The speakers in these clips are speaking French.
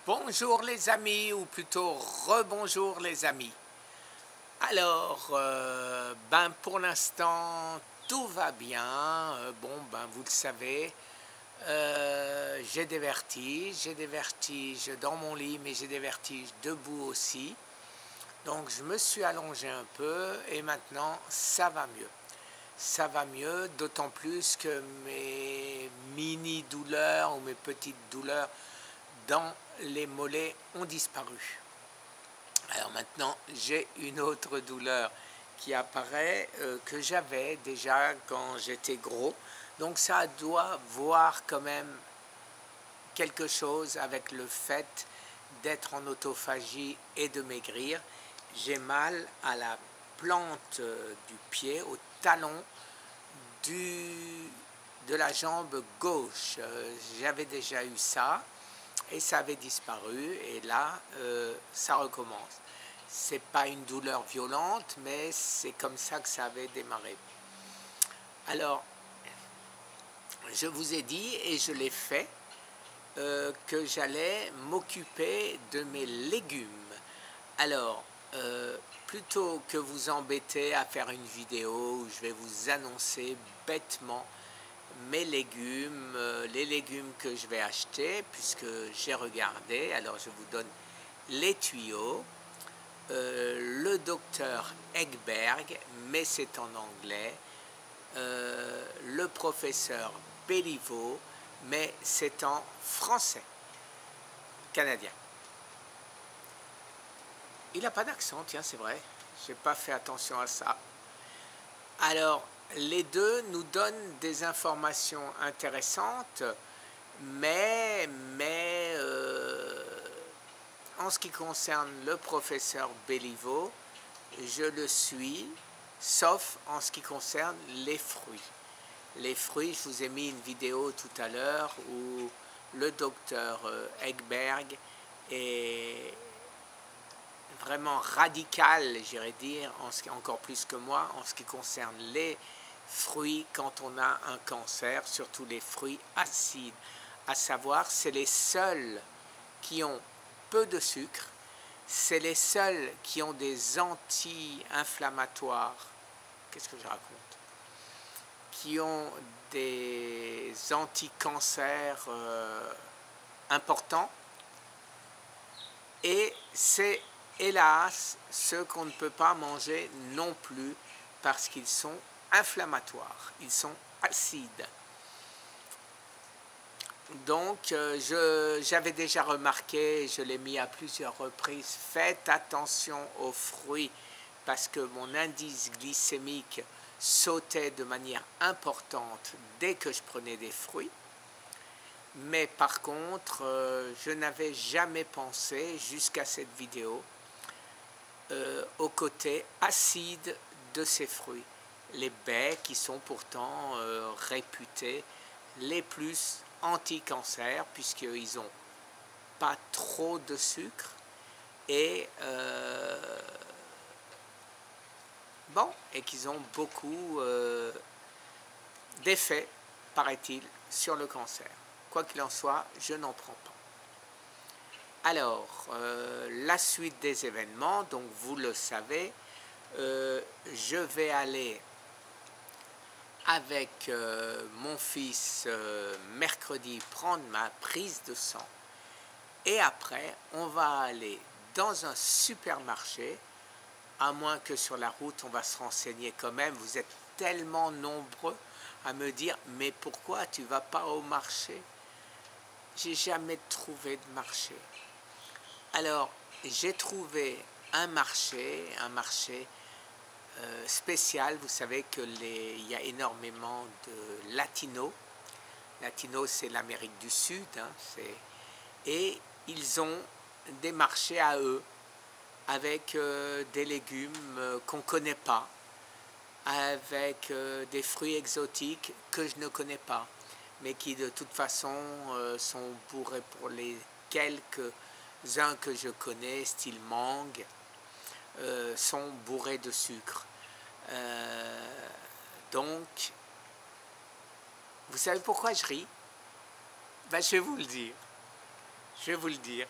Bonjour les amis, ou plutôt rebonjour les amis. Alors, pour l'instant, tout va bien. Vous le savez, j'ai des vertiges dans mon lit, mais j'ai des vertiges debout aussi. Donc, je me suis allongé un peu et maintenant, ça va mieux. Ça va mieux, d'autant plus que mes mini-douleurs ou mes petites douleurs dans les mollets ont disparu. Alors maintenant, j'ai une autre douleur qui apparaît que j'avais déjà quand j'étais gros. Donc ça doit voir quand même quelque chose avec le fait d'être en autophagie et de maigrir. J'ai mal à la plante du pied, au talon de la jambe gauche. J'avais déjà eu ça. Et ça avait disparu, et là, ça recommence. C'est pas une douleur violente, mais c'est comme ça que ça avait démarré. Alors, je vous ai dit, et je l'ai fait, que j'allais m'occuper de mes légumes. Alors, plutôt que vous embêter à faire une vidéo où je vais vous annoncer bêtement mes légumes, les légumes que je vais acheter, puisque j'ai regardé, alors je vous donne les tuyaux, le docteur Egberg, mais c'est en anglais, le professeur Béliveau, mais c'est en français, canadien. Il n'a pas d'accent, tiens, c'est vrai, je n'ai pas fait attention à ça. Alors, les deux nous donnent des informations intéressantes, mais en ce qui concerne le professeur Béliveau, je le suis, sauf en ce qui concerne les fruits. Les fruits, je vous ai mis une vidéo tout à l'heure où le docteur Egberg est vraiment radical, j'irais dire, encore plus que moi, en ce qui concerne les fruits quand on a un cancer, surtout les fruits acides. À savoir, c'est les seuls qui ont peu de sucre, c'est les seuls qui ont des anti-inflammatoires, qu'est-ce que je raconte, qui ont des anti-cancers importants, et c'est hélas ceux qu'on ne peut pas manger non plus parce qu'ils sont inflammatoires, ils sont acides. Donc j'avais déjà remarqué, je l'ai mis à plusieurs reprises, faites attention aux fruits parce que mon indice glycémique sautait de manière importante dès que je prenais des fruits. Mais par contre, je n'avais jamais pensé jusqu'à cette vidéo au côté acide de ces fruits. Les baies qui sont pourtant réputés les plus anti-cancer puisqu'ils n'ont pas trop de sucre et qu'ils ont beaucoup d'effets, paraît-il, sur le cancer. Quoi qu'il en soit, je n'en prends pas. Alors, la suite des événements, donc vous le savez, je vais aller avec mon fils mercredi prendre ma prise de sang. Et après, on va aller dans un supermarché, à moins que sur la route, on va se renseigner quand même. Vous êtes tellement nombreux à me dire « Mais pourquoi tu ne vas pas au marché ?» J'ai jamais trouvé de marché. Alors, j'ai trouvé un marché spécial. Vous savez qu'il y a énormément de latinos. Latinos, c'est l'Amérique du Sud. Et ils ont des marchés à eux, avec des légumes qu'on ne connaît pas, avec des fruits exotiques que je ne connais pas, mais qui de toute façon sont bourrés, pour les quelques-uns que je connais, style mangue, sont bourrés de sucre. Donc, vous savez pourquoi je ris? Je vais vous le dire. Je vais vous le dire.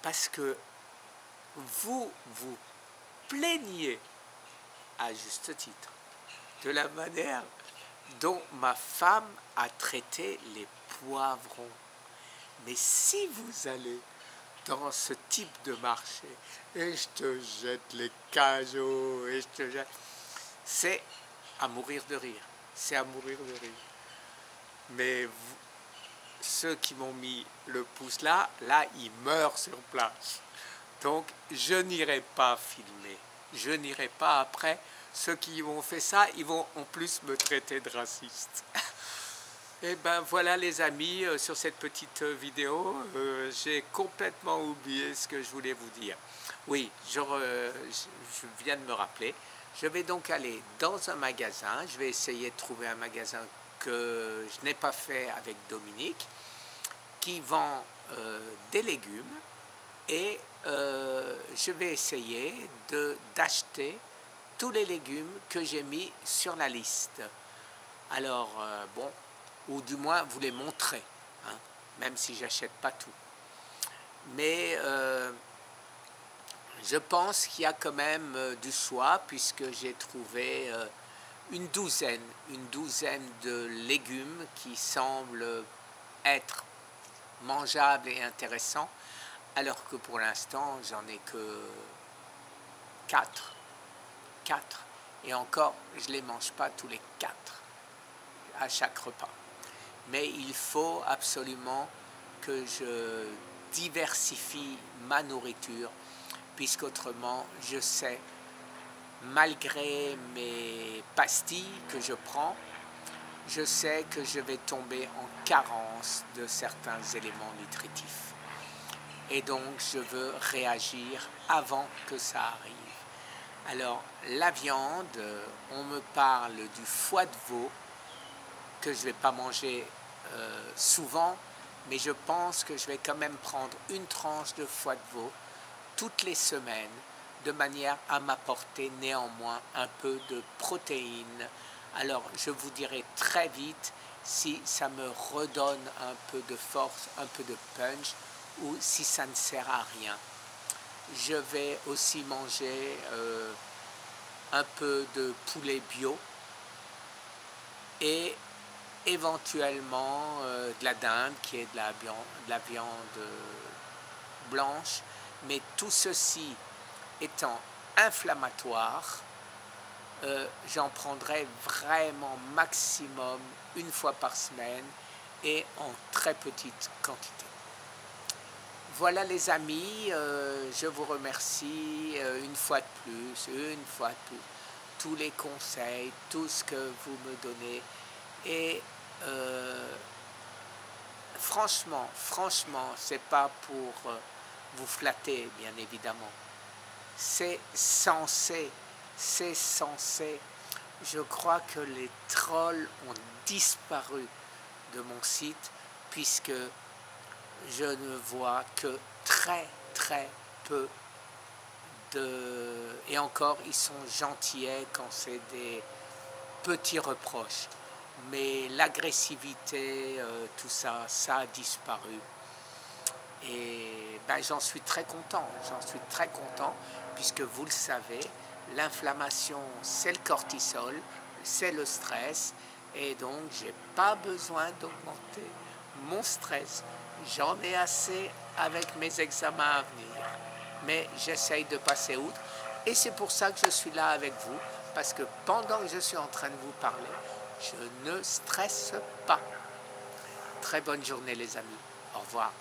parce que vous vous plaignez à juste titre de la manière dont ma femme a traité les poivrons. Mais si vous allez dans ce type de marché, et je te jette les cajots, et je te jette... C'est à mourir de rire. C'est à mourir de rire. Mais vous, ceux qui m'ont mis le pouce là, ils meurent sur place. Donc, je n'irai pas filmer. Je n'irai pas après. Ceux qui m'ont fait ça, ils vont en plus me traiter de raciste. Et ben voilà les amis, sur cette petite vidéo, j'ai complètement oublié ce que je voulais vous dire. Oui, je viens de me rappeler. Je vais donc aller dans un magasin. Je vais essayer de trouver un magasin que je n'ai pas fait avec Dominique, qui vend des légumes. Et je vais essayer d'acheter tous les légumes que j'ai mis sur la liste. Alors, bon, ou du moins vous les montrer, hein, même si j'achète pas tout. Mais je pense qu'il y a quand même du choix, puisque j'ai trouvé une douzaine de légumes qui semblent être mangeables et intéressants, alors que pour l'instant j'en ai que 4. Et encore, je ne les mange pas tous les 4 à chaque repas. Mais il faut absolument que je diversifie ma nourriture, puisqu'autrement, je sais, malgré mes pastilles que je prends, je sais que je vais tomber en carence de certains éléments nutritifs. Et donc, je veux réagir avant que ça arrive. Alors, la viande, on me parle du foie de veau, que je ne vais pas manger souvent, mais je pense que je vais quand même prendre une tranche de foie de veau toutes les semaines, de manière à m'apporter néanmoins un peu de protéines. Alors, je vous dirai très vite si ça me redonne un peu de force, un peu de punch, ou si ça ne sert à rien. Je vais aussi manger un peu de poulet bio et éventuellement de la dinde, qui est de la viande blanche, mais tout ceci étant inflammatoire, j'en prendrai vraiment maximum une fois par semaine et en très petite quantité. Voilà les amis, je vous remercie une fois de plus, tous les conseils, tout ce que vous me donnez. Et franchement, c'est pas pour vous flatter, bien évidemment. C'est censé. Je crois que les trolls ont disparu de mon site, puisque je ne vois que très peu de... Et encore, ils sont gentillets quand c'est des petits reproches. Mais l'agressivité, tout ça, ça a disparu. Et ben, j'en suis très content, puisque vous le savez, l'inflammation, c'est le cortisol, c'est le stress, et donc j'ai pas besoin d'augmenter mon stress. J'en ai assez avec mes examens à venir, mais j'essaye de passer outre, et c'est pour ça que je suis là avec vous, parce que pendant que je suis en train de vous parler, je ne stresse pas. Très bonne journée les amis, au revoir.